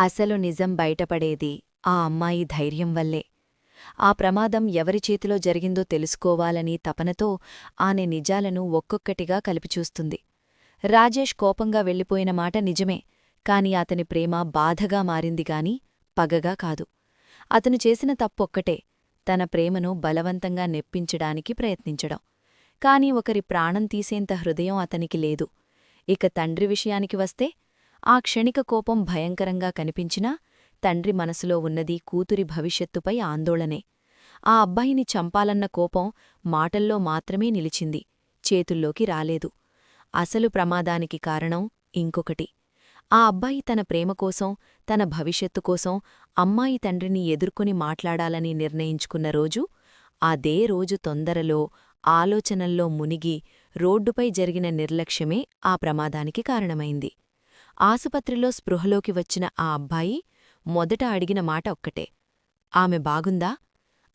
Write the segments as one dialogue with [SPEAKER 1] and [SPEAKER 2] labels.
[SPEAKER 1] అసలు నిజం బయటపడేది ఆ అమ్మాయి ధైర్యం వల్లే. ఆ ప్రమాదం ఎవరి చేతిలో జరిగిందో తెలుసుకోవాలని తపనతో ఆమె నిజాలను ఒక్కొక్కటిగా కలిపిచూస్తుంది. రాజేష్ కోపంగా వెళ్ళిపోయిన మాట నిజమే, కాని అతని ప్రేమ బాధగా మారిందిగాని పగగా కాదు. అతను చేసిన తప్పొక్కటే, తన ప్రేమను బలవంతంగా నెప్పించడానికి ప్రయత్నించడం. కాని ఒకరి ప్రాణం తీసేంత హృదయం అతనికి లేదు. ఇక తండ్రి విషయానికి వస్తే, ఆ క్షణిక కోపం భయంకరంగా కనిపించినా తండ్రి మనసులో ఉన్నది కూతురి భవిష్యత్తుపై ఆందోళనే. ఆ అబ్బాయిని చంపాలన్న కోపం మాటల్లో మాత్రమే నిలిచింది, చేతుల్లోకి రాలేదు. అసలు ప్రమాదానికి కారణం ఇంకొకటి. ఆ అబ్బాయి తన ప్రేమకోసం, తన భవిష్యత్తు కోసం అమ్మాయి తండ్రిని ఎదుర్కొని మాట్లాడాలని నిర్ణయించుకున్న రోజు, అదే రోజు తొందరలో, ఆలోచనల్లో మునిగి రోడ్డుపై జరిగిన నిర్లక్ష్యమే ఆ ప్రమాదానికి కారణమైంది. ఆసుపత్రిలో స్పృహలోకి వచ్చిన ఆ అబ్బాయి మొదట అడిగిన మాట ఒక్కటే, ఆమె బాగుందా?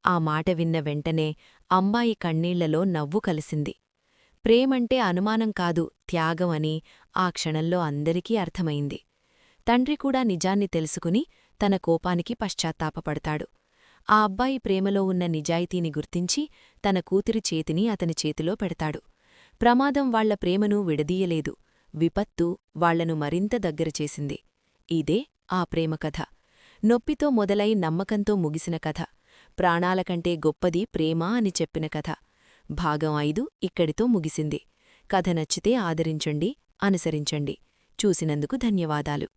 [SPEAKER 1] ఆ మాట విన్న వెంటనే అమ్మాయి కన్నీళ్లలో నవ్వు కలిసింది. ప్రేమంటే అనుమానం కాదు, త్యాగం అని ఆ క్షణంలో అందరికీ అర్థమైంది. తండ్రి కూడా నిజాన్ని తెలుసుకుని తన కోపానికి పశ్చాత్తాపపడతాడు. ఆ అబ్బాయి ప్రేమలో ఉన్న నిజాయితీని గుర్తించి తన కూతురి చేతిని అతని చేతిలో పెడతాడు. ప్రమాదం వాళ్ల ప్రేమను విడదీయలేదు, విపత్తు వాళ్లను మరింత దగ్గర చేసింది. ఇదే ఆ ప్రేమ కథ. నొప్పితో మొదలై నమ్మకంతో ముగిసిన కథ. ప్రాణాలకంటే గొప్పది ప్రేమ అని చెప్పిన కథ. భాగం 5 ఇక్కడితో ముగిసింది. కథ నచ్చితే ఆదరించండి, అనుసరించండి. చూసినందుకు ధన్యవాదాలు.